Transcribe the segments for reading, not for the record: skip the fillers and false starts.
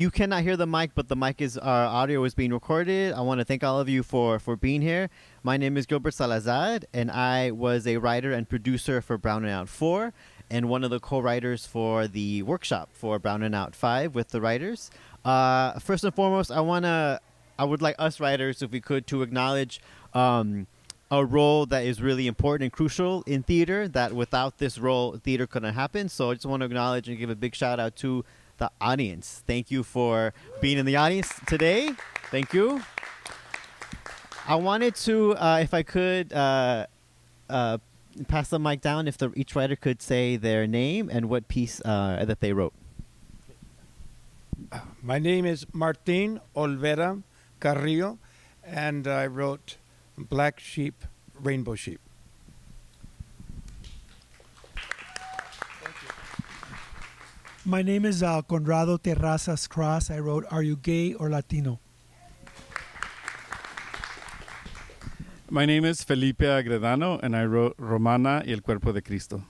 You cannot hear the mic, but the mic is our audio is being recorded. I want to thank all of you for being here. My name is Gilbert Salazar, and I was a writer and producer for Brown and Out 4, and one of the co-writers for the workshop for Brown and Out 5 with the writers. First and foremost, I would like us writers, if we could, to acknowledge a role that is really important and crucial in theater, that without this role, theater couldn't happen. So I just want to acknowledge and give a big shout out to the audience. Thank you for being in the audience today. Thank you. I wanted to, if I could, pass the mic down, if each writer could say their name and what piece that they wrote. My name is Martin Olvera Carrillo, and I wrote Black Sheep, Rainbow Sheep. My name is Conrado Terrazas Cross. I wrote Are You Gay or Latino? My name is Felipe Agredano, and I wrote Romana y el Cuerpo de Cristo.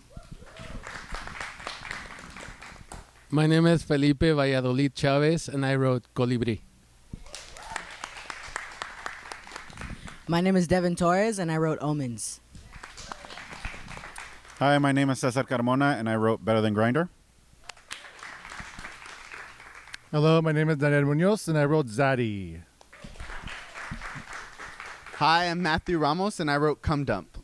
My name is Felipe Valladolid Chavez, and I wrote Colibri. My name is Devin Torres, and I wrote Omens. Hi, my name is Cesar Carmona, and I wrote Better Than Grinder. Hello, my name is Daniel Munoz, and I wrote Zaddy. Hi, I'm Matthew Ramos, and I wrote Come Dump.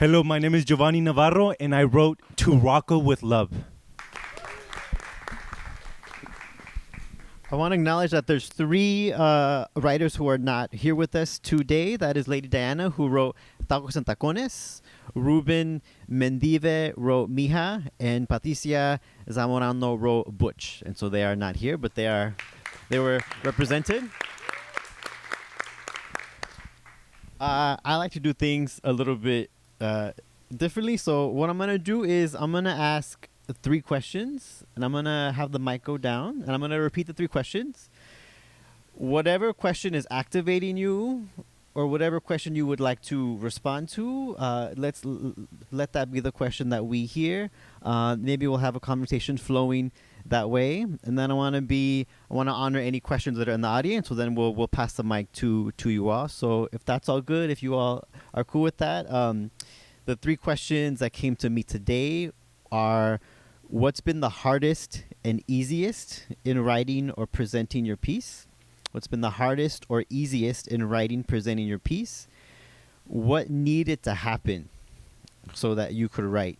Hello, my name is Giovanni Navarro, and I wrote To Rocco with Love. I want to acknowledge that there's three writers who are not here with us today. That is Lady Diana, who wrote Tacos and Tacones. Ruben Mendive wrote Mija, and Patricia Zamorano wrote Butch. And so they are not here, but they were represented. I like to do things a little bit differently. So what I'm going to do is I'm going to ask 3 questions, and I'm going to have the mic go down, and I'm going to repeat the 3 questions. Whatever question is activating you, or whatever question you would like to respond to, let that be the question that we hear. Maybe we'll have a conversation flowing that way, and then I want to honor any questions that are in the audience. So then we'll pass the mic to you all. So if that's all good, if you all are cool with that, the 3 questions that came to me today are: what's been the hardest and easiest in writing or presenting your piece? What's been the hardest or easiest in writing, presenting your piece? What needed to happen so that you could write?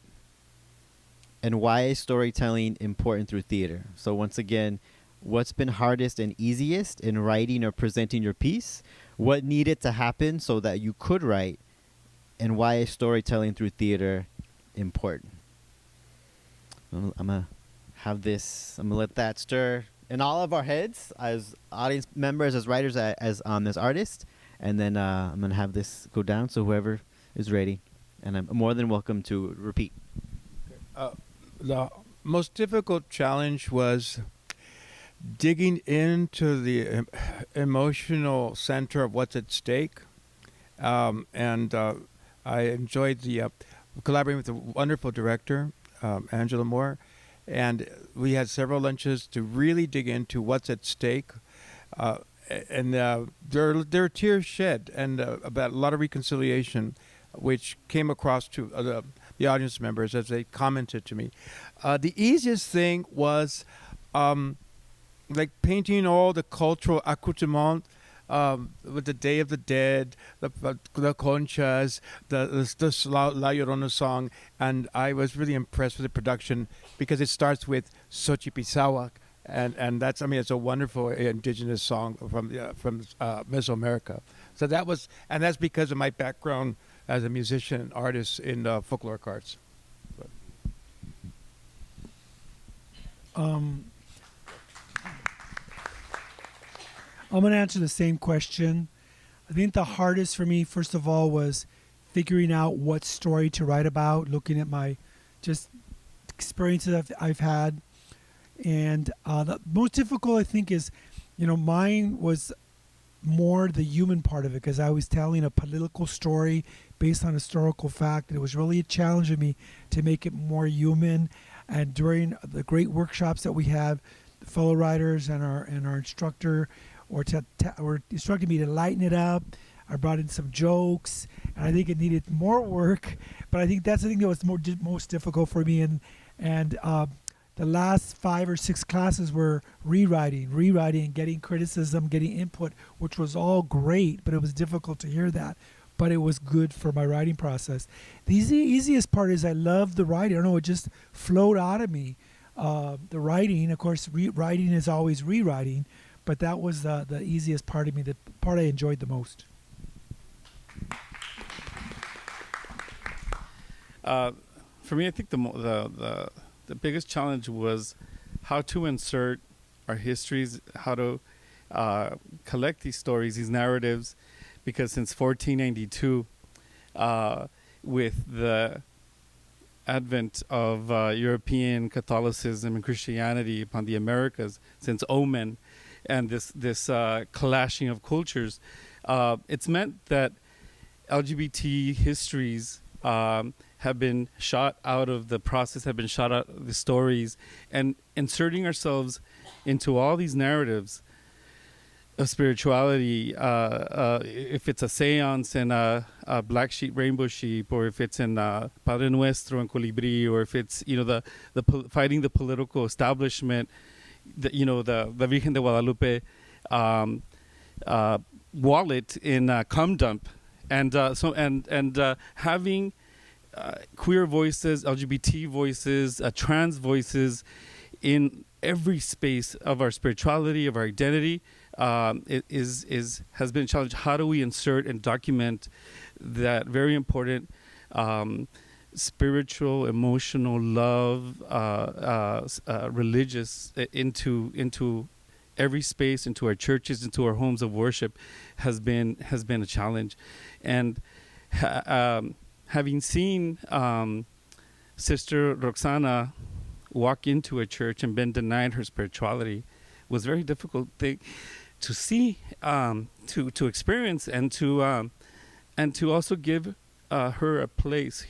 And why is storytelling important through theater? So once again, what's been hardest and easiest in writing or presenting your piece? What needed to happen so that you could write? And why is storytelling through theater important? I'm going to let that stir in all of our heads as audience members, as writers, as artists. And then I'm going to have this go down, so whoever is ready. And I'm more than welcome to repeat. The most difficult challenge was digging into the emotional center of what's at stake. And I enjoyed collaborating with a wonderful director, Angela Moore, and we had several lunches to really dig into what's at stake. And there were tears shed, and about a lot of reconciliation, which came across to the audience members as they commented to me. The easiest thing was like painting all the cultural accoutrement with the Day of the Dead, the conchas, the La Llorona song, and I was really impressed with the production because it starts with Xochipizahuac, and that's, I mean, it's a wonderful indigenous song from Mesoamerica. So that was, and that's because of my background as a musician and artist in folkloric arts. I'm going to answer the same question. I think the hardest for me, first of all, was figuring out what story to write about, looking at my just experiences I've had. And the most difficult, I think, is, mine was more the human part of it, because I was telling a political story based on historical fact. And it was really a challenge for me to make it more human. And during the great workshops that we have, the fellow writers and our instructor or instructed me to lighten it up. I brought in some jokes, and I think it needed more work. But I think that's the thing that was most difficult for me. And the last 5 or 6 classes were rewriting, getting criticism, getting input, which was all great, but it was difficult to hear that. But it was good for my writing process. The easiest part is I love the writing. I don't know, it just flowed out of me. The writing, of course, writing is always rewriting, but that was the easiest part of me, the part I enjoyed the most. For me, I think the biggest challenge was how to insert our histories, how to collect these stories, these narratives, because since 1492, with the advent of European Catholicism and Christianity upon the Americas, since Omen, and this clashing of cultures, it's meant that LGBT histories have been shot out of the process, have been shot out of the stories, and inserting ourselves into all these narratives of spirituality, if it's a seance and a black sheep, rainbow sheep, or if it's in Padre Nuestro and Colibri, or if it's fighting the political establishment, the Virgen de Guadalupe wallet in Cum Dump, and having queer voices, LGBT voices, trans voices in every space of our spirituality, of our identity, has been a challenge. How do we insert and document that very important spiritual, emotional, love, religious into every space, into our churches, into our homes of worship, has been a challenge. And having seen Sister Roxana walk into a church and been denied her spirituality was a very difficult thing to see, to experience, and to also give her a place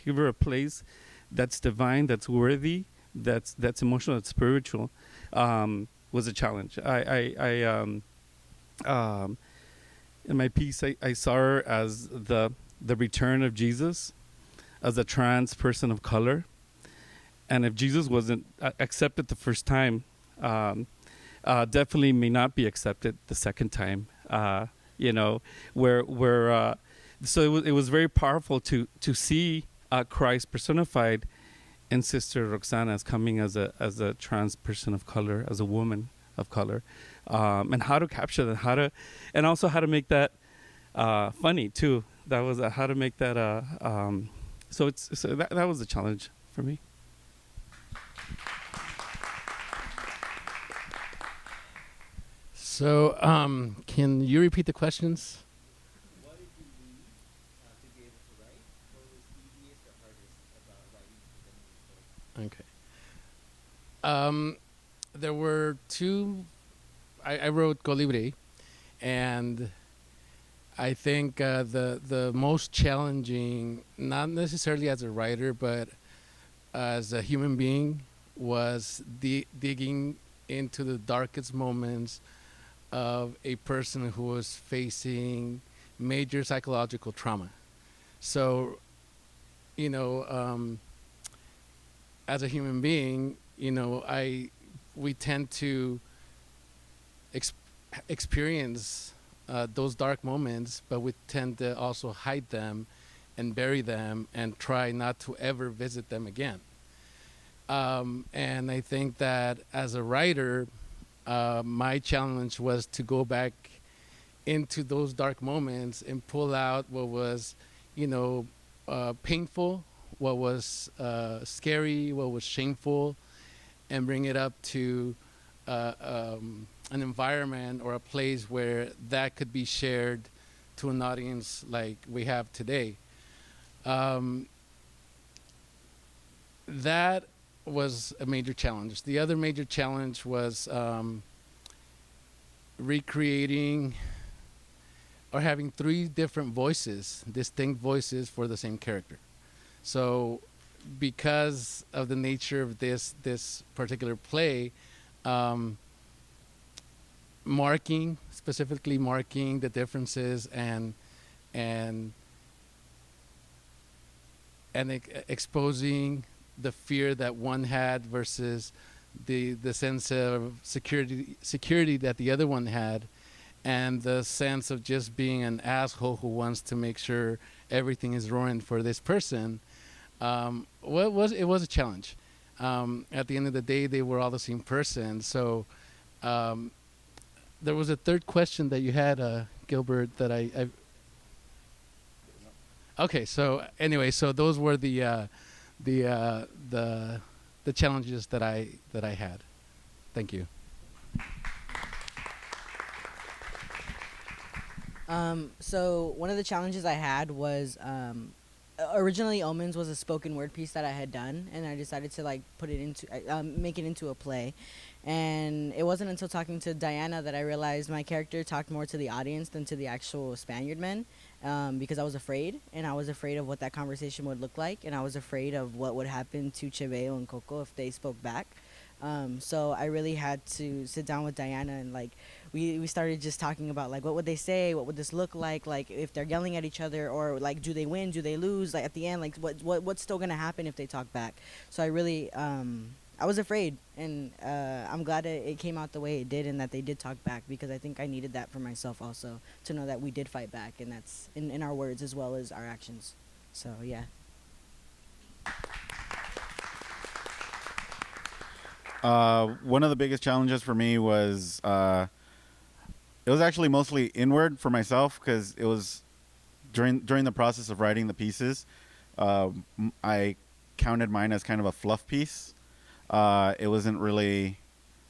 that's divine, that's worthy, that's emotional, that's spiritual, was a challenge. In my piece, I saw her as the return of Jesus, as a trans person of color. And if Jesus wasn't accepted the first time, definitely may not be accepted the second time. So it was very powerful to see Christ personified in Sister Roxana as coming as a trans person of color, as a woman of color, and how to capture that, and also how to make that funny too. That was how to make that. So that was a challenge for me. So, can you repeat the questions? What did you need to be able to write? What was easiest or hardest about writing? Okay. There were two. I wrote Colibri, and I think the most challenging, not necessarily as a writer, but as a human being, was digging into the darkest moments of a person who was facing major psychological trauma. So, as a human being, we tend to experience those dark moments, but we tend to also hide them and bury them and try not to ever visit them again. And I think that as a writer, my challenge was to go back into those dark moments and pull out what was, painful, what was scary, what was shameful, and bring it up to an environment or a place where that could be shared to an audience like we have today. That was a major challenge. The other major challenge was recreating or having 3 different voices, distinct voices for the same character. So because of the nature of this particular play, specifically marking the differences and exposing the fear that one had versus the sense of security that the other one had, and the sense of just being an asshole who wants to make sure everything is ruined for this person. It was a challenge. At the end of the day, they were all the same person. So there was a third question that you had, Gilbert, that I okay. So anyway, so those were the challenges that I had. Thank you. So one of the challenges I had was originally Omens was a spoken word piece that I had done, and I decided to like put it into make it into a play. And it wasn't until talking to Diana that I realized my character talked more to the audience than to the actual Spaniard men, because I was afraid, and I was afraid of what that conversation would look like, and I was afraid of what would happen to Cheveo and Coco if they spoke back. So I really had to sit down with Diana, and like we started just talking about like what would they say, what would this look like if they're yelling at each other, or like do they win, do they lose, like at the end, like what's still gonna happen if they talk back. So I really I was afraid, and I'm glad it came out the way it did, and that they did talk back, because I think I needed that for myself also, to know that we did fight back, and that's in our words as well as our actions. So yeah. One of the biggest challenges for me was it was actually mostly inward for myself, because it was during the process of writing the pieces. I counted mine as kind of a fluff piece. It wasn't really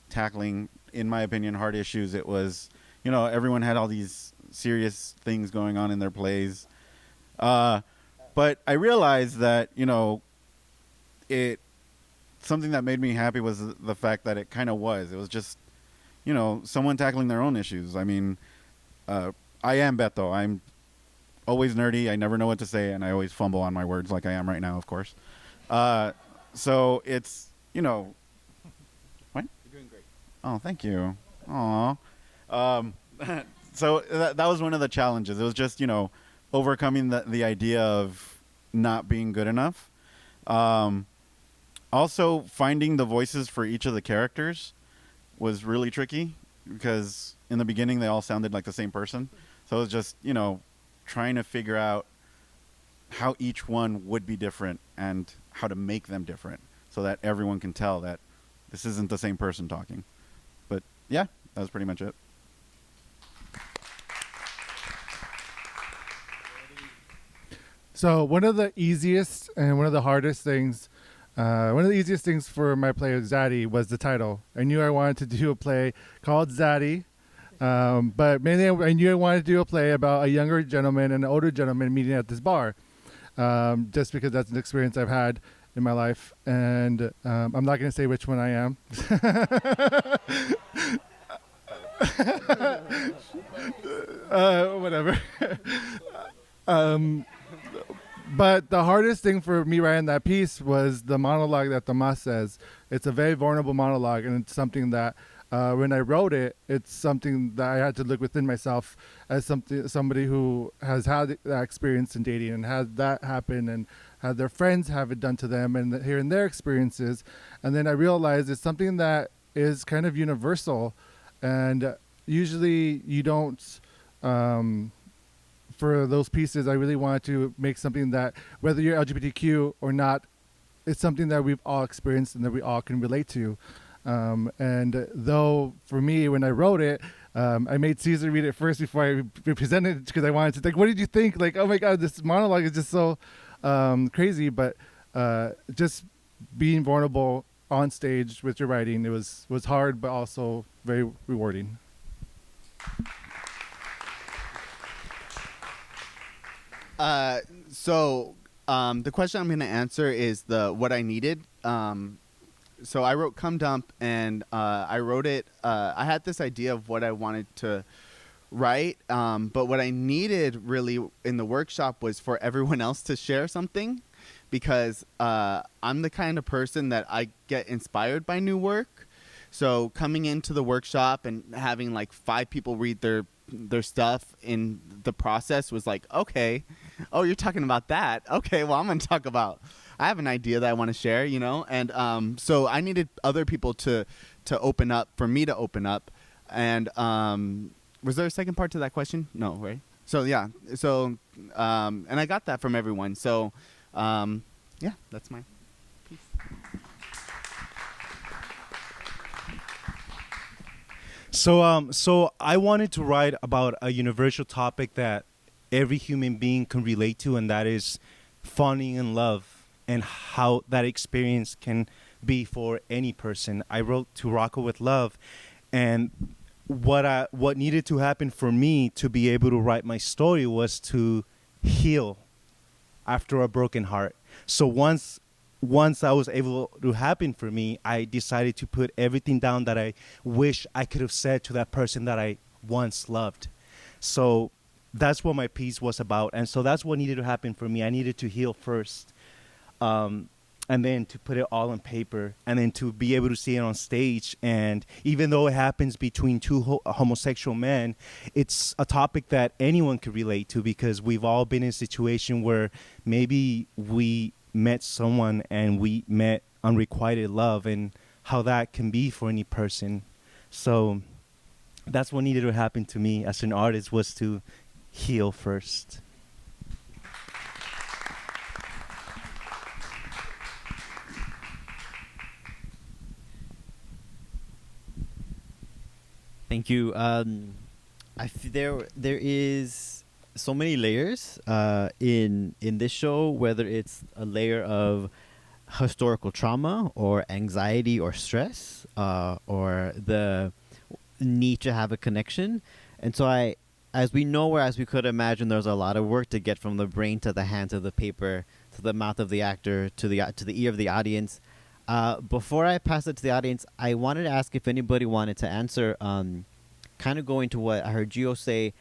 tackling, in my opinion, hard issues. It was, everyone had all these serious things going on in their plays. But I realized that, something that made me happy was the fact that it kind of was. It was just, someone tackling their own issues. I mean, I am Beto. I'm always nerdy. I never know what to say, and I always fumble on my words like I am right now, of course. So it's, what? You're doing great. Oh, thank you. Aw. So that was one of the challenges. It was just, overcoming the idea of not being good enough. Also, finding the voices for each of the characters was really tricky, because in the beginning they all sounded like the same person. So it was just, trying to figure out how each one would be different and how to make them different so that everyone can tell that this isn't the same person talking. But yeah, that was pretty much it. So one of the easiest and one of the hardest things, one of the easiest things for my play of Zaddy was the title. I knew I wanted to do a play called Zaddy, but mainly I knew I wanted to do a play about a younger gentleman and an older gentleman meeting at this bar, just because that's an experience I've had in my life. And I'm not going to say which one I am. Whatever. But the hardest thing for me writing that piece was the monologue that Tomas says. It's a very vulnerable monologue, and it's something that when I wrote it, it's something that I had to look within myself as somebody who has had that experience in dating and had that happen and had their friends have it done to them and hearing their experiences. And then I realized it's something that is kind of universal, and usually you don't... for those pieces, I really wanted to make something that, whether you're LGBTQ or not, it's something that we've all experienced and that we all can relate to. And though, for me, when I wrote it, I made Caesar read it first before I presented it, because I wanted to think, what did you think? Like, oh my God, this monologue is just so crazy. But just being vulnerable on stage with your writing, it was hard, but also very rewarding. So the question I'm going to answer is what I needed. So I wrote Come Dump, and I wrote it. I had this idea of what I wanted to write, but what I needed really in the workshop was for everyone else to share something because I'm the kind of person that I get inspired by new work. So coming into the workshop and having like 5 people read their stuff in the process was like, okay, oh, you're talking about that. Okay, well, I'm going to talk about, I have an idea that I want to share, you know? And so I needed other people to open up, for me to open up. And was there a second part to that question? No, right? So, yeah. So, and I got that from everyone. So, yeah, that's my piece. So I wanted to write about a universal topic that every human being can relate to, and that is falling in love and how that experience can be for any person. I wrote To Rocco with Love, and what needed to happen for me to be able to write my story was to heal after a broken heart. So once I was able to happen for me, I decided to put everything down that I wish I could have said to that person that I once loved. So that's what my piece was about. And so that's what needed to happen for me. I needed to heal first, and then to put it all on paper, and then to be able to see it on stage. And even though it happens between 2 homosexual men, it's a topic that anyone could relate to, because we've all been in a situation where maybe we met someone and we met unrequited love, and how that can be for any person. So that's what needed to happen to me as an artist, was to heal first. Thank you. There is so many layers in this show, whether it's a layer of historical trauma or anxiety or stress, or the need to have a connection. And so as we know, or as we could imagine, there's a lot of work to get from the brain to the hand to the paper to the mouth of the actor to the ear of the audience. Before I pass it to the audience, I wanted to ask if anybody wanted to answer, kind of going to what I heard Gio say,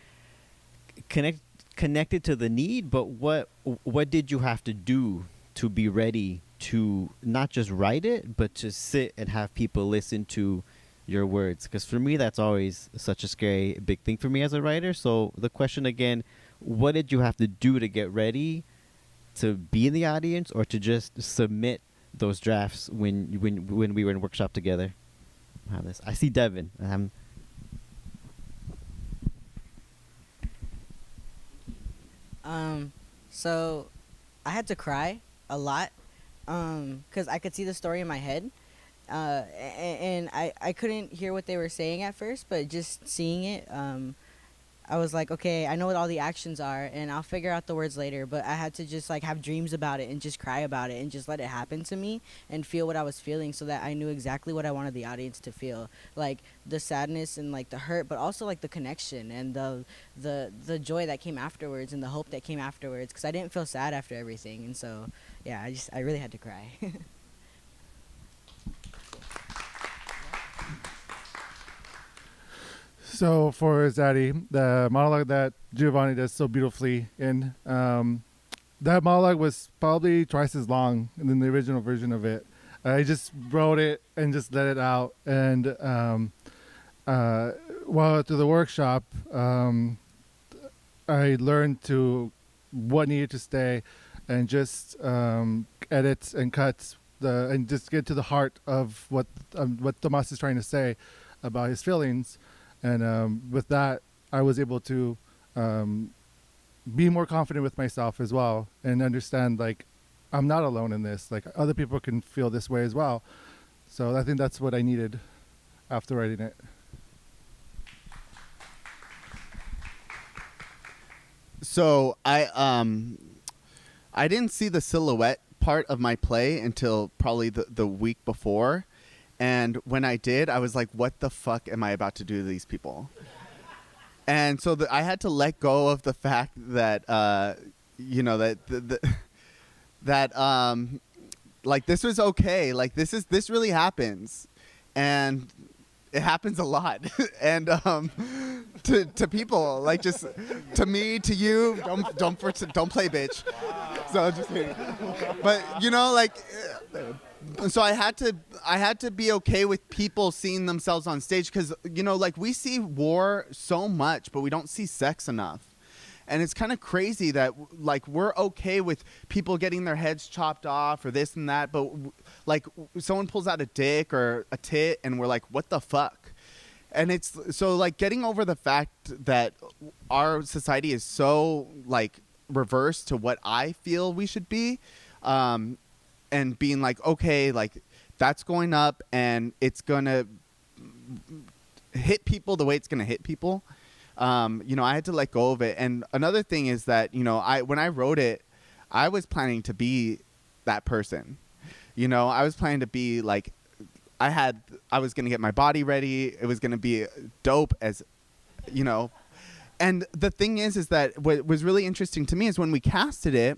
connected to the need, but what did you have to do to be ready to not just write it, but to sit and have people listen to your words? Because for me, that's always such a scary, big thing for me as a writer. So the question again, what did you have to do to get ready to be in the audience, or to just submit those drafts when we were in workshop together? I see Devin. So I had to cry a lot, because I could see the story in my head, and I couldn't hear what they were saying at first, but just seeing it, I was like, okay, I know what all the actions are, and I'll figure out the words later. But I had to just like have dreams about it and just cry about it and just let it happen to me and feel what I was feeling, so that I knew exactly what I wanted the audience to feel, like the sadness and like the hurt, but also like the connection and the joy that came afterwards and the hope that came afterwards. Because I didn't feel sad after everything, and so yeah, I really had to cry. So for Zaddy, the monologue that Giovanni does so beautifully in, that monologue was probably twice as long than the original version of it. I just wrote it and just let it out. And while through the workshop, I learned what needed to stay, and just edits and cuts and just get to the heart of what Tomas is trying to say about his feelings. And with that, I was able to be more confident with myself as well, and understand, like, I'm not alone in this. Like, other people can feel this way as well. So I think that's what I needed after writing it. So I didn't see the silhouette part of my play until probably the week before. And when I did, I was like, what the fuck am I about to do to these people? And so I had to let go of the fact that, like, this was okay. Like, this really happens. And it happens a lot. And to people, like, just to me, to you, don't play bitch. So just kidding. But you know, like, so I had to be okay with people seeing themselves on stage because you know, like we see war so much, but we don't see sex enough. And it's kind of crazy that like we're okay with people getting their heads chopped off or this and that, but like someone pulls out a dick or a tit and we're like, what the fuck? And it's so like getting over the fact that our society is so like reverse to what I feel we should be, and being like, okay, like that's going up and it's gonna hit people the way it's gonna hit people. You know, I had to let go of it. And another thing is that, you know, when I wrote it, I was planning to be that person. You know, I was planning to be like, I was going to get my body ready. It was going to be dope as, you know. And the thing is that what was really interesting to me is when we casted it,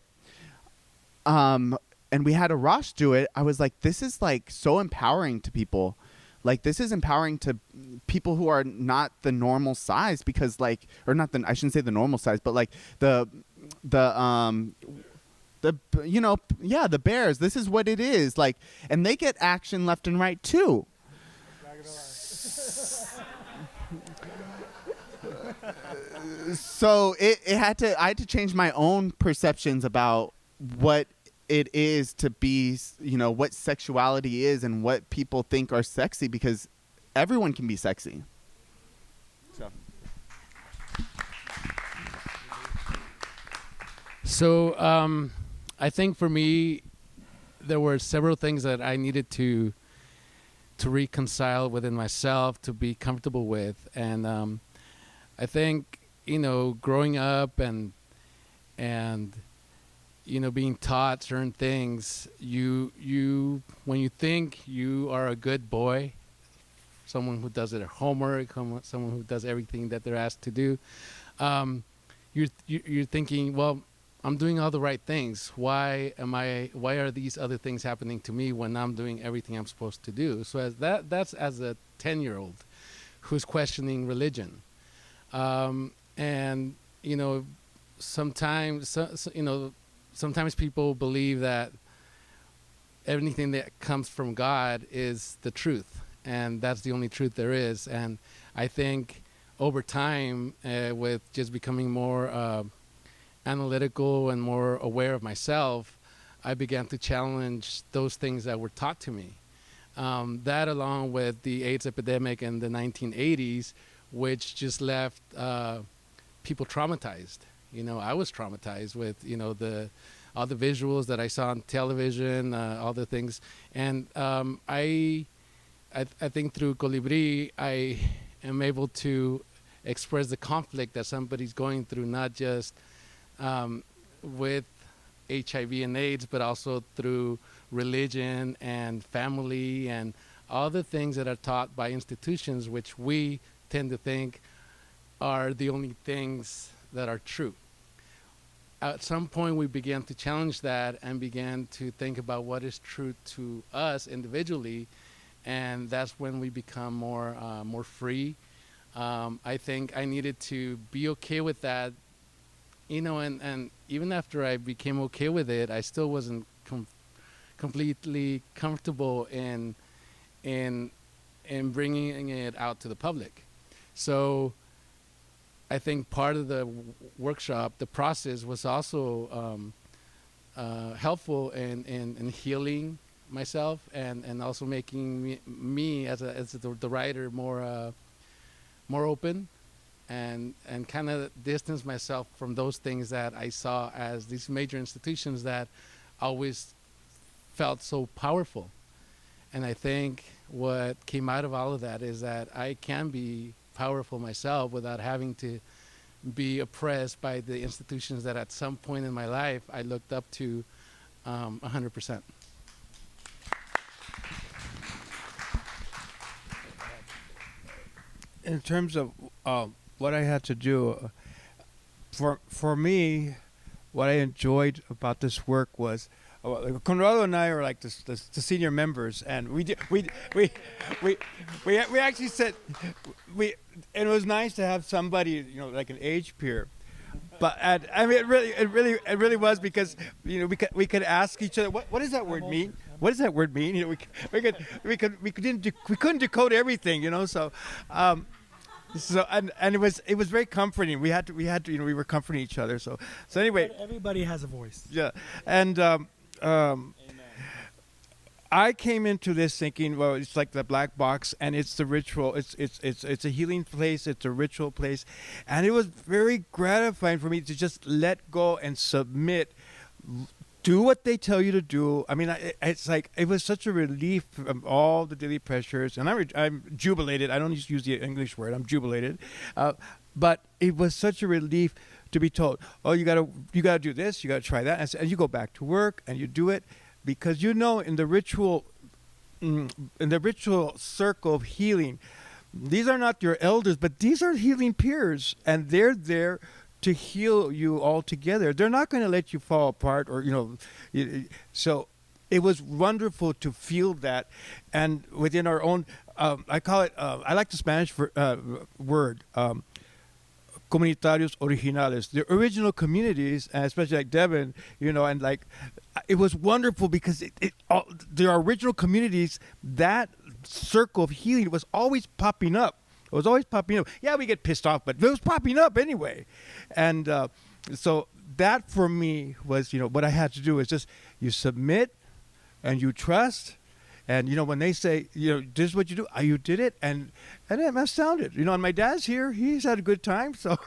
and we had Arash do it, I was like, this is like so empowering to people. Like this is empowering to people who are not the normal size because like, or not the, I shouldn't say the normal size, but like the you know, yeah, the bears, this is what it is like, and they get action left and right too. So I had to change my own perceptions about what it is to be, you know, what sexuality is and what people think are sexy, because everyone can be sexy. So I think for me, there were several things that I needed to reconcile within myself, to be comfortable with. And I think, you know, growing up and you know, being taught certain things, you when you think you are a good boy, someone who does their homework, someone who does everything that they're asked to do, you're thinking, well, I'm doing all the right things. Why are these other things happening to me when I'm doing everything I'm supposed to do? So that's as a 10-year-old who's questioning religion. And you know, sometimes sometimes people believe that everything that comes from God is the truth, and that's the only truth there is. And I think over time, with just becoming more analytical and more aware of myself, I began to challenge those things that were taught to me. That, along with the AIDS epidemic in the 1980s, which just left people traumatized. You know, I was traumatized with, you know, all the visuals that I saw on television, all the things. And I think through Colibri, I am able to express the conflict that somebody's going through, not just with HIV and AIDS, but also through religion and family and all the things that are taught by institutions, which we tend to think are the only things that are true. At some point, we began to challenge that and began to think about what is true to us individually, and that's when we become more free. I think I needed to be okay with that, you know, and even after I became okay with it, I still wasn't completely comfortable in bringing it out to the public. So I think part of the workshop, the process, was also helpful in healing myself and also making me as the writer more open and kind of distance myself from those things that I saw as these major institutions that always felt so powerful. And I think what came out of all of that is that I can be powerful myself without having to be oppressed by the institutions that at some point in my life I looked up to 100%. In terms of what I had to do, for me, what I enjoyed about this work was Conrado and I are like the senior members, and we actually said and it was nice to have somebody, you know, like an age peer. But I mean, it really was because we could ask each other what does that word mean? What does that word mean? We couldn't decode everything, So, so and it was very comforting. We had to we were comforting each other. So anyway, Everybody has a voice. yeah, and I came into this thinking, well, it's like the black box, and it's the ritual. It's a healing place. It's a ritual place, and it was very gratifying for me to just let go and submit. Do what they tell you to do. I mean, it's like it was such a relief from all the daily pressures, and I'm jubilated. I don't just use the English word. I'm jubilated, but it was such a relief to be told, oh, you gotta do this, you gotta try that, and you go back to work and you do it. Because in the ritual circle of healing, these are not your elders, but these are healing peers, and they're there to heal you all together. They're not going to let you fall apart, So it was wonderful to feel that, and within our own, I call it. I like the Spanish word. Comunitarios originales, the original communities, and especially like Devin, and like it was wonderful because the original communities, that circle of healing was always popping up. It was always popping up. Yeah, we get pissed off, but it was popping up anyway. And so that for me was, what I had to do is just you submit and you trust. And, when they say, this is what you do, you did it, and it astounded. And my dad's here. He's had a good time. So.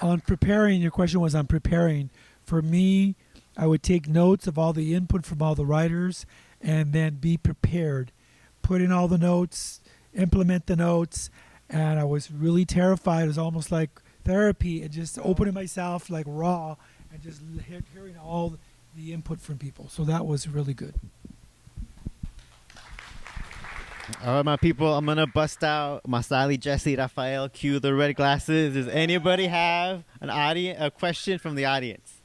On preparing, your question was on preparing. For me, I would take notes of all the input from all the writers and then be prepared. Put in all the notes, implement the notes, and I was really terrified. It was almost like therapy and just opening myself like raw and just hearing all the input from people. So that was really good. All right, my people, I'm going to bust out Masali, Jesse, Rafael, cue the red glasses. Does anybody have a question from the audience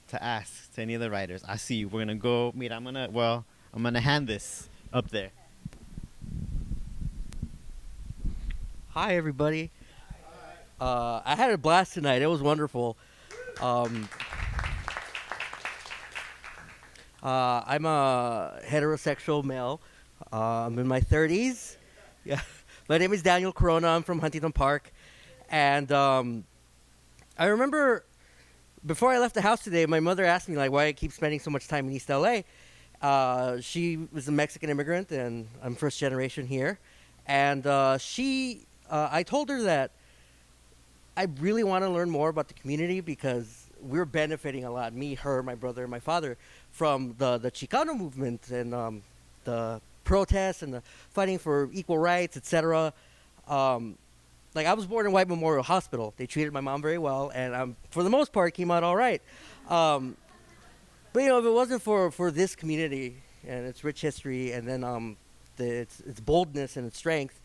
to ask to any of the writers? I see you. We're going to go. I'm going to hand this up there. Hi, everybody. I had a blast tonight. It was wonderful. I'm a heterosexual male. I'm in my 30s. Yeah, my name is Daniel Corona. I'm from Huntington Park, and I remember before I left the house today, my mother asked me why I keep spending so much time in East LA. She was a Mexican immigrant, and I'm first generation here, and I told her that I really want to learn more about the community because we're benefiting a lot, me, her, my brother, and my father, from the Chicano movement and the protests and the fighting for equal rights, etc. I was born in White Memorial Hospital. They treated my mom very well, and for the most part, came out all right. But if it wasn't for this community and its rich history, and then its boldness and its strength,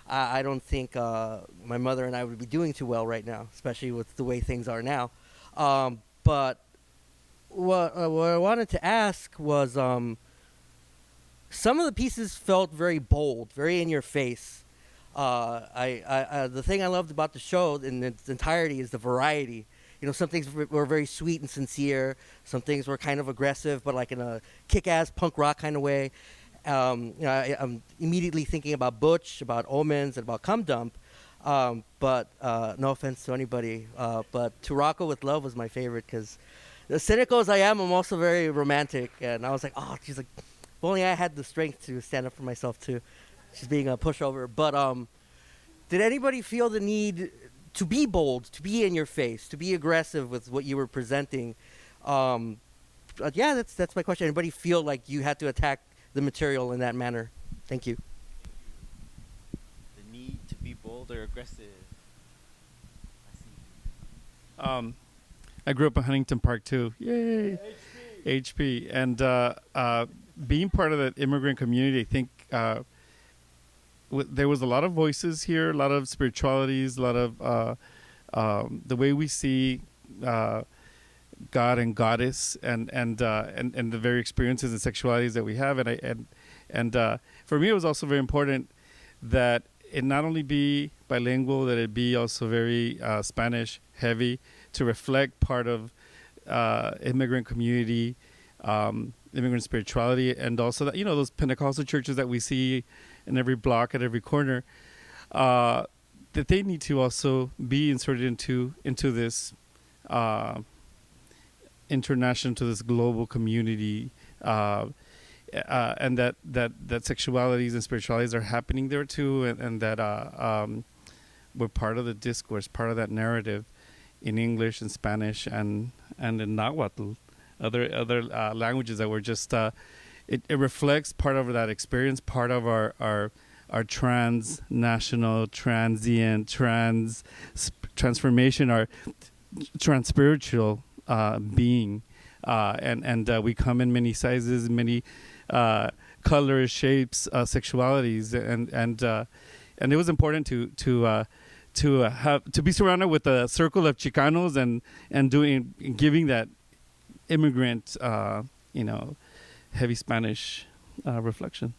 I don't think my mother and I would be doing too well right now, especially with the way things are now. But what I wanted to ask was some of the pieces felt very bold, very in your face. The thing I loved about the show in its entirety is the variety. Some things were very sweet and sincere. Some things were kind of aggressive, but in a kick-ass punk rock kind of way. I'm immediately thinking about Butch, about Omens, and about Cum Dump. But no offense to anybody. But To Rocco with Love was my favorite because, as cynical as I am, I'm also very romantic. And I was like, oh, she's like, if only I had the strength to stand up for myself too. She's being a pushover. But did anybody feel the need to be bold, to be in your face, to be aggressive with what you were presenting? Yeah, that's my question. Anybody feel like you had to attack the material in that manner? Thank you. The need to be bold or aggressive. I grew up in Huntington Park too. Yay, HP. And being part of that immigrant community, I think there was a lot of voices here, a lot of spiritualities, a lot of the way we see God and Goddess, and the very experiences and sexualities that we have, and for me, it was also very important that it not only be bilingual, that it be also very Spanish heavy, to reflect part of immigrant community, immigrant spirituality, and also that, those Pentecostal churches that we see in every block, at every corner, that they need to also be inserted into this international, to this global community, and that sexualities and spiritualities are happening there too, and that we're part of the discourse, part of that narrative in English and Spanish and in Nahuatl, other languages that were just it reflects part of that experience, part of our transnational, transient, transformation, our trans-spiritual being, and we come in many sizes, many colors, shapes, sexualities, and it was important to be surrounded with a circle of Chicanos and giving that immigrant, heavy Spanish reflection.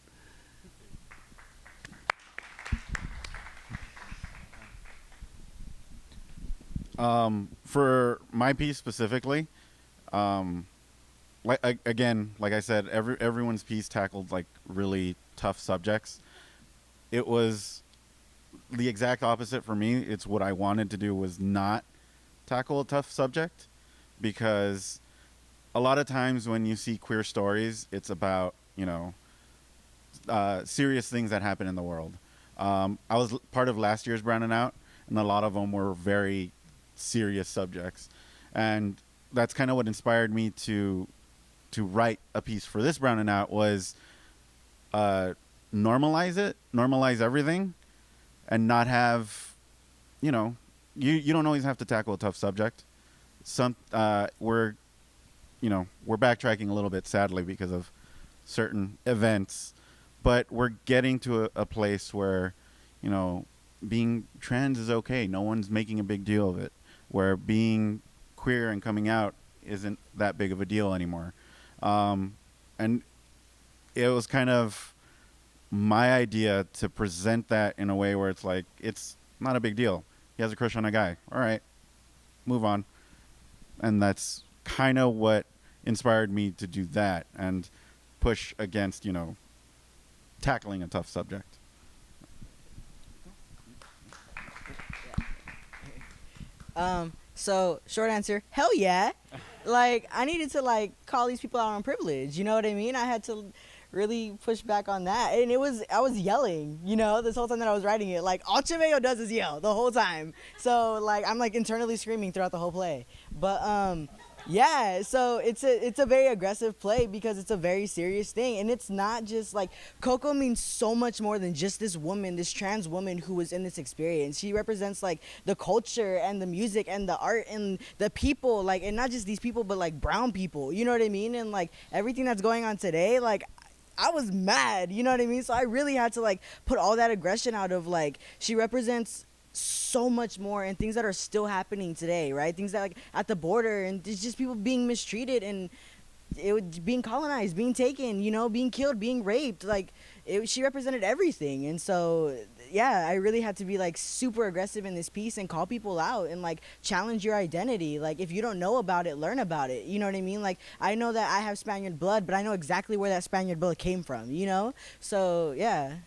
For my piece specifically, like I said, everyone's piece tackled like really tough subjects. It was the exact opposite for me. It's what I wanted to do was not tackle a tough subject, because a lot of times when you see queer stories, it's about, serious things that happen in the world. I was part of last year's Brown and Out, and a lot of them were very serious subjects, and that's kind of what inspired me to write a piece for this Brown and Out, was normalize everything, and not have, you don't always have to tackle a tough subject. We're backtracking a little bit, sadly, because of certain events, but we're getting to a place where, being trans is okay. No one's making a big deal of it, where being queer and coming out isn't that big of a deal anymore. And it was kind of my idea to present that in a way where it's like, it's not a big deal. He has a crush on a guy. All right, move on. And that's kind of what inspired me to do that and push against, tackling a tough subject. So short answer, hell yeah. Like, I needed to call these people out on privilege. You know what I mean? I had to really push back on that, and I was yelling, this whole time that I was writing it. Like, all Chimeo does is yell the whole time. So I'm internally screaming throughout the whole play. But yeah, so it's a very aggressive play because it's a very serious thing, and it's not just Coco means so much more than just this woman, this trans woman who was in this experience. She represents the culture and the music and the art and the people, and not just these people, but brown people. You know what I mean? And everything that's going on today, I was mad, you know what I mean? So I really had to put all that aggression out of she represents so much more, and things that are still happening today, right? Things that at the border, and it's just people being mistreated and being colonized, being taken, being killed, being raped. She represented everything. And so yeah, I really had to be super aggressive in this piece and call people out and challenge your identity. If you don't know about it, learn about it. You know what I mean? I know that I have Spaniard blood, but I know exactly where that Spaniard blood came from, So yeah.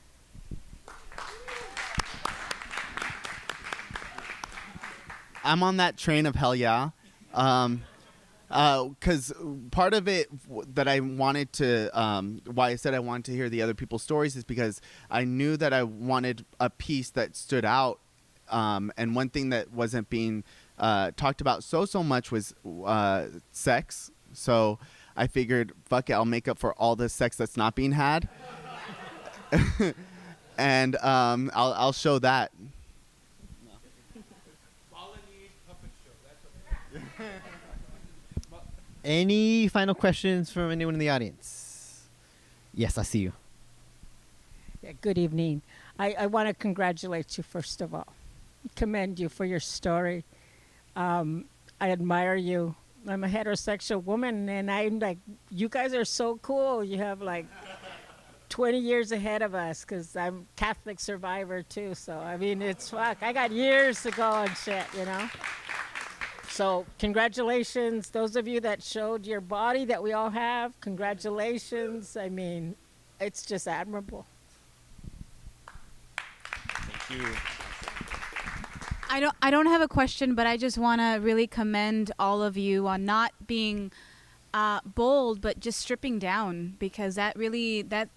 I'm on that train of hell yeah. Because part of it that I wanted to, why I said I wanted to hear the other people's stories is because I knew that I wanted a piece that stood out. And one thing that wasn't being talked about so much was sex. So I figured, fuck it, I'll make up for all the sex that's not being had. And I'll show that. Any final questions from anyone in the audience? Yes, I see you. Yeah, good evening. I want to congratulate you, first of all. Commend you for your story. I admire you. I'm a heterosexual woman, and I'm you guys are so cool. You have 20 years ahead of us because I'm Catholic survivor too. So, I mean, it's fuck. I got years to go and shit, you know? So, congratulations. Those of you that showed your body that we all have, congratulations. I mean, it's just admirable. Thank you. I don't have a question, but I just want to really commend all of you on not being bold, but just stripping down, because that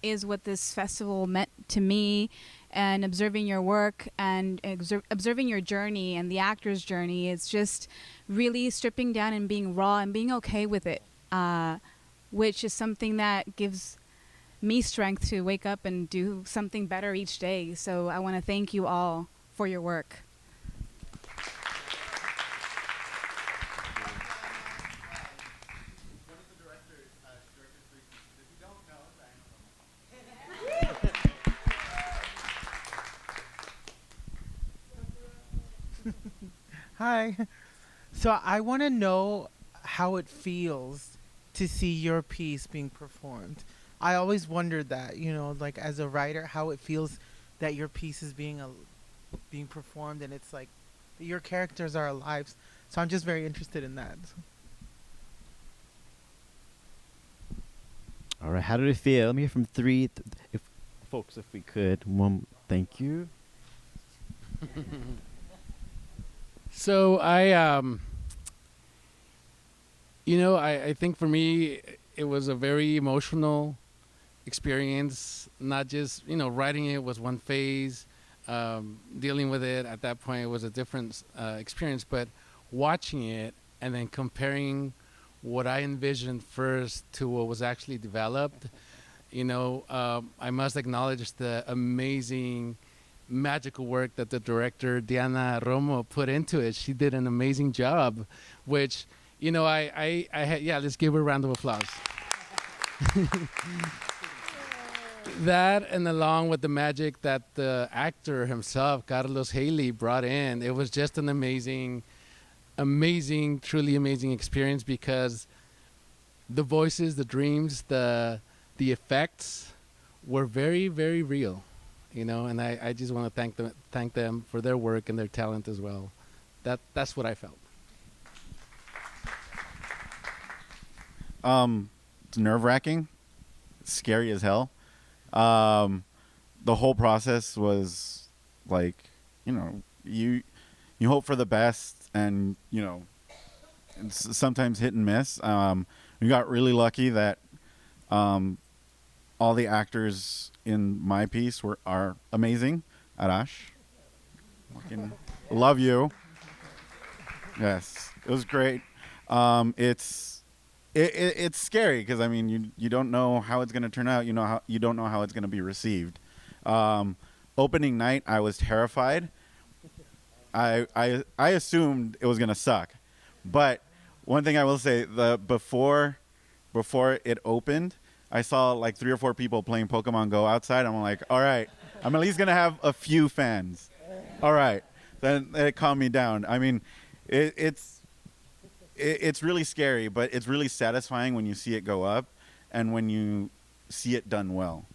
is what this festival meant to me, and observing your work and observing your journey and the actor's journey. It's just really stripping down and being raw and being okay with it, which is something that gives me strength to wake up and do something better each day. So I want to thank you all for your work. Hi. So I want to know how it feels to see your piece being performed. I always wondered that, like as a writer, how it feels that your piece is being performed, and it's like your characters are alive. So I'm just very interested in that. All right, how did it feel? Let me hear from three, if folks, if we could. One, thank you. So I think for me it was a very emotional experience. Not just writing it was one phase, dealing with it at that point was a different experience. But watching it and then comparing what I envisioned first to what was actually developed, I must acknowledge the amazing magical work that the director Diana Romo put into it. She did an amazing job, which I had. Yeah, let's give her a round of applause. That, and along with the magic that the actor himself, Carlos Haley, brought in, it was just an amazing, truly amazing experience, because the voices, the dreams, the effects were very, very real. And I just want to thank them for their work and their talent as well. That's what I felt. It's nerve-wracking, scary as hell. The whole process was like, you hope for the best, and it's sometimes hit and miss. We got really lucky that all the actors in my piece are amazing. Arash, fucking love you. Yes, it was great. It's scary because you don't know how it's gonna turn out. You don't know how it's gonna be received. Opening night, I was terrified. I assumed it was gonna suck, but one thing I will say, before it opened, I saw like 3 or 4 people playing Pokemon Go outside. I'm like, all right, I'm at least gonna have a few fans. All right, then it calmed me down. It's really scary, but it's really satisfying when you see it go up and when you see it done well.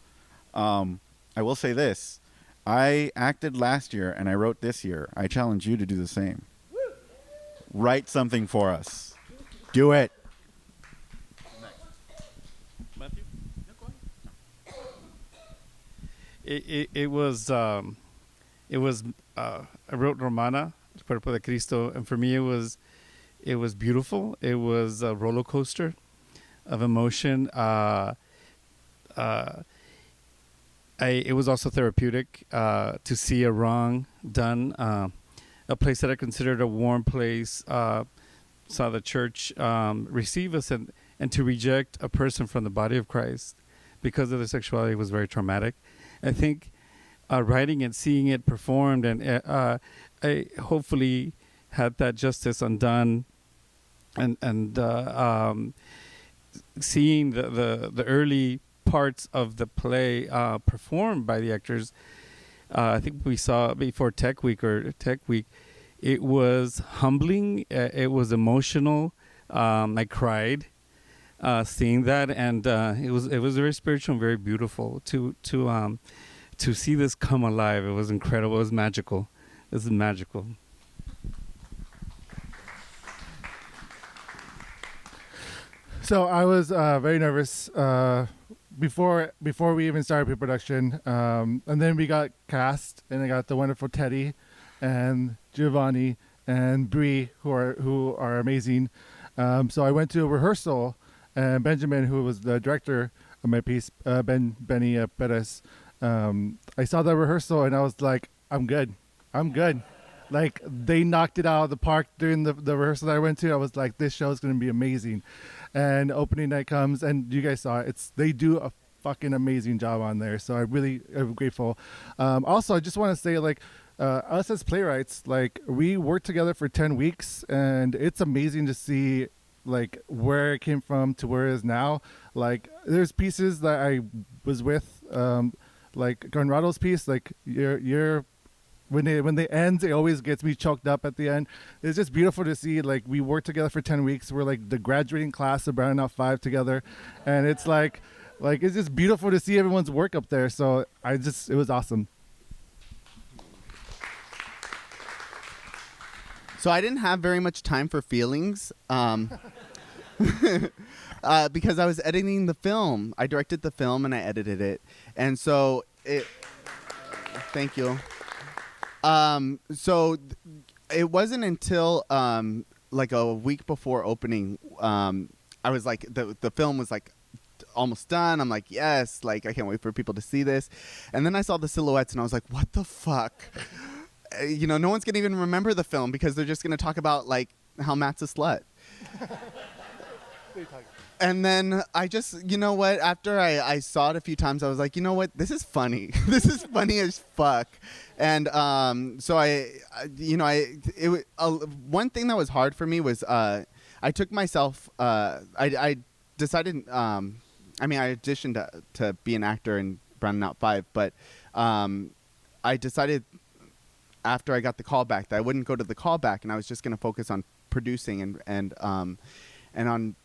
I will say this: I acted last year and I wrote this year. I challenge you to do the same. Write something for us. Do it. It was I wrote Romana, El Cuerpo de Cristo, and for me it was beautiful. It was a roller coaster of emotion. It was also therapeutic to see a wrong done. A place that I considered a warm place, saw the church receive us, and to reject a person from the body of Christ because of their sexuality was very traumatic. I think writing and seeing it performed, and I hopefully had that justice undone, and seeing the early parts of the play performed by the actors. I think we saw before Tech Week, it was humbling. It was emotional. I cried. seeing that, and it was very spiritual and very beautiful to see this come alive. It was incredible. It was magical. This is magical. So I was very nervous before we even started pre-production, and then we got cast, and I got the wonderful Teddy, and Giovanni, and Bree, who are amazing. So I went to a rehearsal, and Benjamin, who was the director of my piece, Benny Perez, I saw the rehearsal, and I was like, I'm good. Like, they knocked it out of the park during the rehearsal that I went to. I was like, this show is going to be amazing. And opening night comes, and you guys saw it. They do a fucking amazing job on there. So I really am grateful. Also, I just want to say, like, us as playwrights, like, we worked together for 10 weeks, and it's amazing to see, like, where it came from to where it is now. Like, there's pieces that I was with, like Conrado's piece, like, you're when they end, it always gets me choked up at the end. It's just beautiful to see, like, we worked together for 10 weeks. We're like the graduating class of Browning Out 5 together. And it's like it's just beautiful to see everyone's work up there. So it was awesome. So I didn't have very much time for feelings because I was editing the film. I directed the film and I edited it. And so thank you. It wasn't until like a week before opening, I was like, the film was like almost done. I'm like, yes, like I can't wait for people to see this. And then I saw the silhouettes and I was like, what the fuck? No one's gonna even remember the film because they're just gonna talk about like how Matt's a slut. And then I just, you know what? After I saw it a few times, I was like, you know what? This is funny. This is funny as fuck. And so one thing that was hard for me was I took myself. I decided. I auditioned to be an actor in Browning Out 5, but I decided after I got the call back that I wouldn't go to the callback, and I was just going to focus on producing and on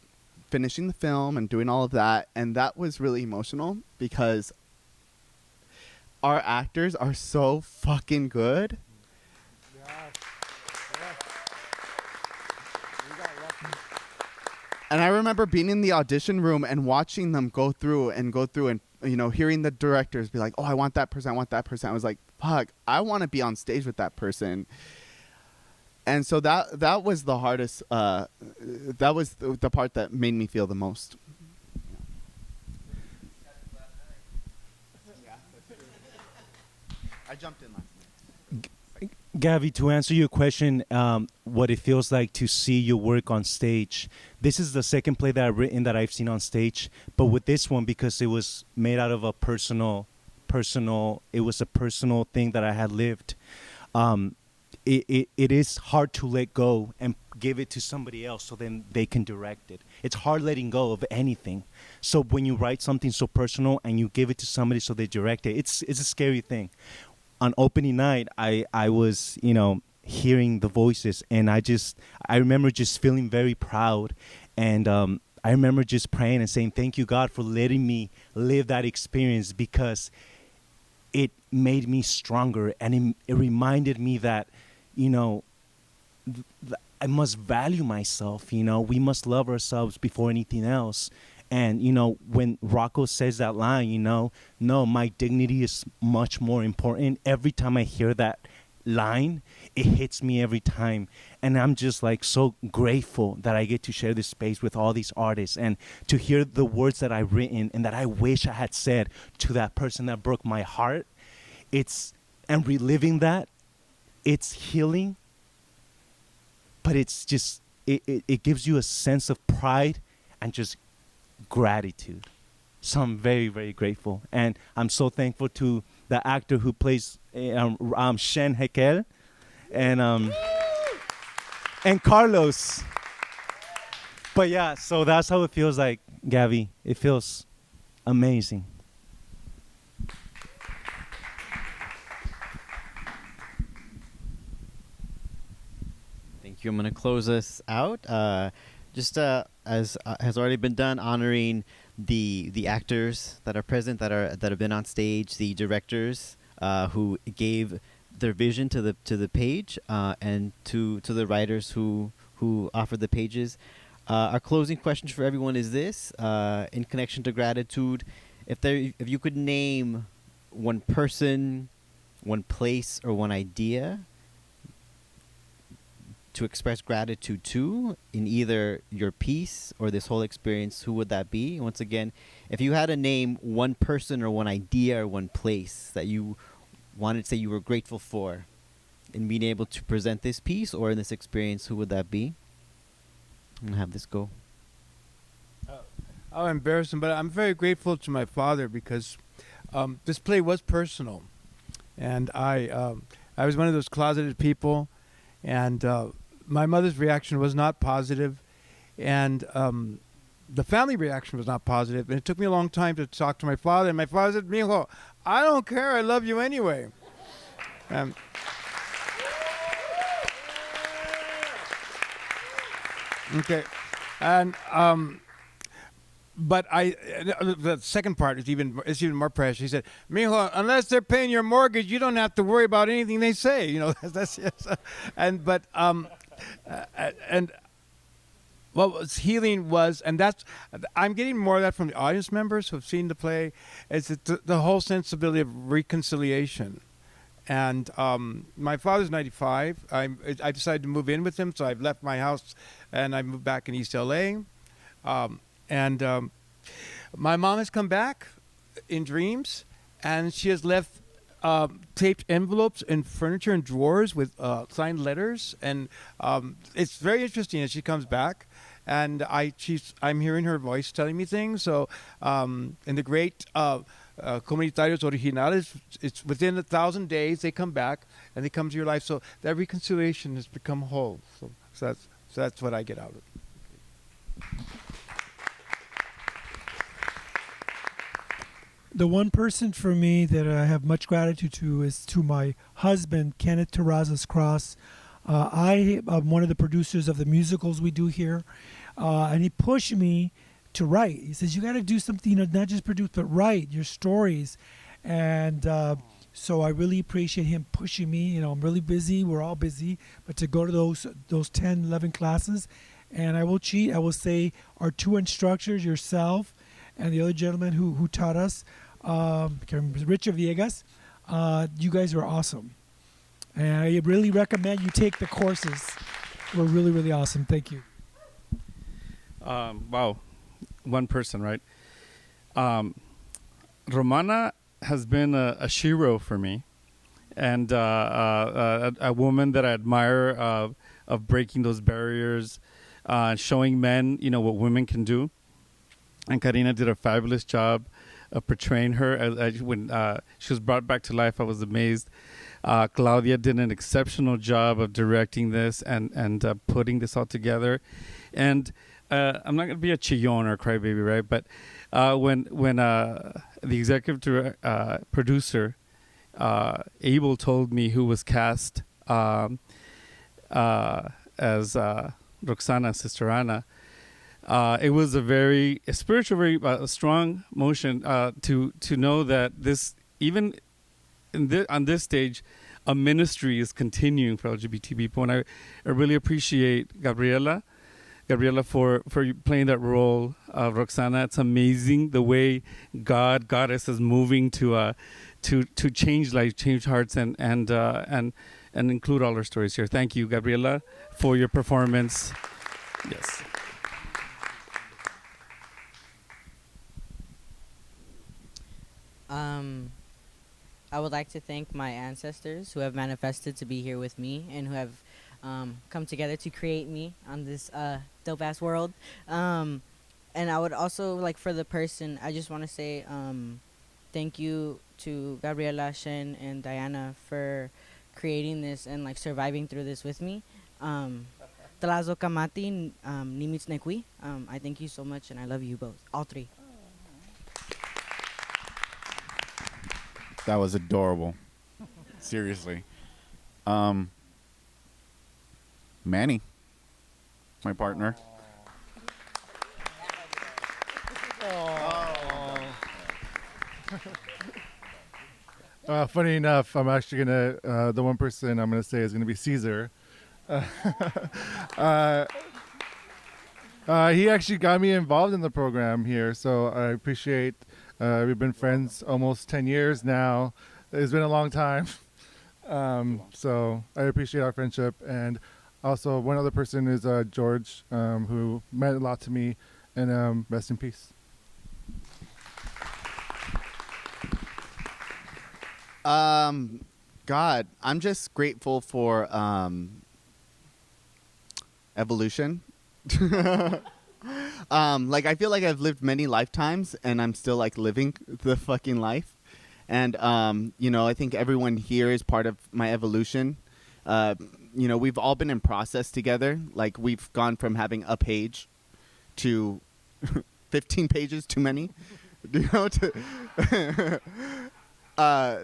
finishing the film and doing all of that. And that was really emotional because our actors are so fucking good. And I remember being in the audition room and watching them go through and hearing the directors be like, oh, I want that person. I was like, fuck, I want to be on stage with that person. And so that was the hardest. That was the part that made me feel the most. I jumped in last night. Gavi, to answer your question, what it feels like to see your work on stage. This is the second play that I've written that I've seen on stage. But with this one, because it was made out of a personal, it was a personal thing that I had lived. It is hard to let go and give it to somebody else so then they can direct it. It's hard letting go of anything. So when you write something so personal and you give it to somebody so they direct it, it's a scary thing. On opening night, I was, hearing the voices, and I remember just feeling very proud. And I remember just praying and saying, thank you, God, for letting me live that experience, because it made me stronger, and it reminded me that, I must value myself. We must love ourselves before anything else. And, when Rocco says that line, no, my dignity is much more important. Every time I hear that line, it hits me every time. And I'm just like so grateful that I get to share this space with all these artists and to hear the words that I've written and that I wish I had said to that person that broke my heart. And reliving that, it's healing, but it's just, it gives you a sense of pride and just gratitude. So I'm very, very grateful. And I'm so thankful to the actor who plays Shen Hekel and Carlos. But yeah, so that's how it feels like, Gavi. It feels amazing. Thank you. I'm going to close this out. just as has already been done, honoring the actors that are present, that have been on stage, the directors who gave their vision to the page, and to the writers who offered the pages. Our closing question for everyone is this: in connection to gratitude, if you could name one person, one place, or one idea to express gratitude to in either your piece or this whole experience, who would that be? Once again, if you had to name one person or one idea or one place that you wanted to say you were grateful for in being able to present this piece or in this experience, who would that be? I'm going to have this go. I'll embarrass him, but I'm very grateful to my father because this play was personal. And I was one of those closeted people, and my mother's reaction was not positive, and the family reaction was not positive. And it took me a long time to talk to my father, and my father said, "Mijo, I don't care. I love you anyway." Okay, and but the second part is even more precious. He said, "Mijo, unless they're paying your mortgage, you don't have to worry about anything they say." You know, that's yes. And what was healing was, and that's, I'm getting more of that from the audience members who have seen the play, is the whole sensibility of reconciliation. And my father's 95. I decided to move in with him, so I've left my house and I moved back in East LA. My mom has come back in dreams, and she has left taped envelopes and furniture and drawers with signed letters, and it's very interesting as she comes back. And I'm hearing her voice telling me things. So, in the great Comunitarios Originales, it's within 1,000 days they come back and they come to your life. So that reconciliation has become whole. So that's what I get out of it. The one person for me that I have much gratitude to is to my husband, Kenneth Terrazas Cross. I am one of the producers of the musicals we do here, and he pushed me to write. He says, "You got to do something, not just produce, but write your stories." And so I really appreciate him pushing me. I'm really busy. We're all busy, but to go to those 10, 11 classes, and I will cheat. I will say our two instructors, yourself, and the other gentleman who taught us, Richard Villegas, you guys were awesome. And I really recommend you take the courses. We're really, really awesome. Thank you. Wow. One person, right? Romana has been a shero for me, and a woman that I admire of breaking those barriers, showing men, what women can do. And Karina did a fabulous job of portraying her. When she was brought back to life, I was amazed. Claudia did an exceptional job of directing this and putting this all together. And I'm not going to be a chillon or a crybaby, right? But when the executive producer, Abel, told me who was cast as Roxana, Sister Ana, it was a very spiritual, very strong motion to know that this, even on this stage, a ministry is continuing for LGBT people. And I really appreciate Gabriela for playing that role of Roxana. It's amazing the way Goddess is moving to change lives, change hearts, and include all our stories here. Thank you, Gabriela, for your performance. Yes. I would like to thank my ancestors who have manifested to be here with me and who have come together to create me on this dope ass world. And I would also for the person, I just want to say thank you to Gabriela, Shen, and Diana for creating this and surviving through this with me. Tlazo Kamati, Nimitz Nekwi. I thank you so much, and I love you both, all three. That was adorable. Seriously. Manny, my partner. Funny enough, I'm actually gonna the one person I'm gonna say is gonna be Caesar. Uh, he actually got me involved in the program here, so I appreciate. We've been friends almost 10 years now. It's been a long time. So I appreciate our friendship. And also one other person is George, who meant a lot to me, and rest in peace. God, I'm just grateful for evolution. Like I feel like I've lived many lifetimes and I'm still like living the fucking life. And I think everyone here is part of my evolution. We've all been in process together. Like we've gone from having a page to 15 pages too many.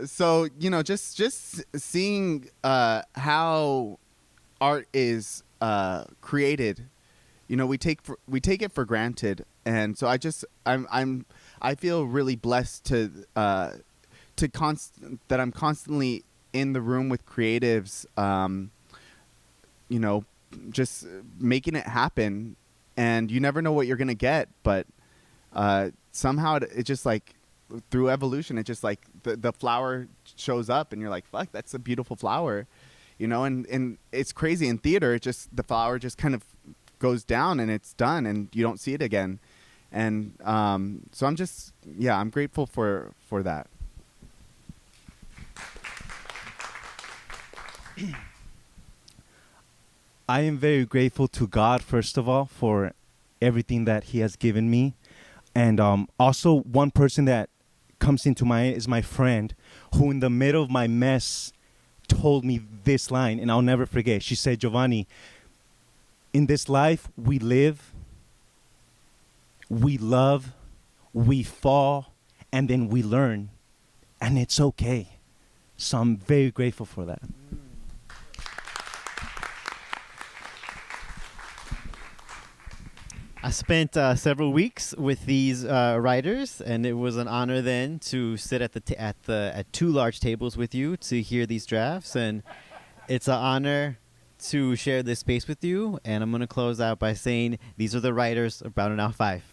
So just seeing how art is created, we take it for granted, and so I feel really blessed that I'm constantly in the room with creatives, just making it happen, and you never know what you're gonna get, but somehow it just like through evolution, it just like the flower shows up, and you're like, fuck, that's a beautiful flower, and it's crazy in theater. It just the flower just kind of goes down and it's done, and you don't see it again, and so I'm grateful for that. I am very grateful to God, first of all, for everything that He has given me. And also, one person that comes into mind is my friend, who in the middle of my mess told me this line, and I'll never forget. She said, Giovanni, in this life, we live, we love, we fall, and then we learn. And it's okay. So I'm very grateful for that. I spent several weeks with these writers, and it was an honor then to sit at two large tables with you to hear these drafts, and it's an honor to share this space with you. And I'm going to close out by saying these are the writers of Brown and Out 5.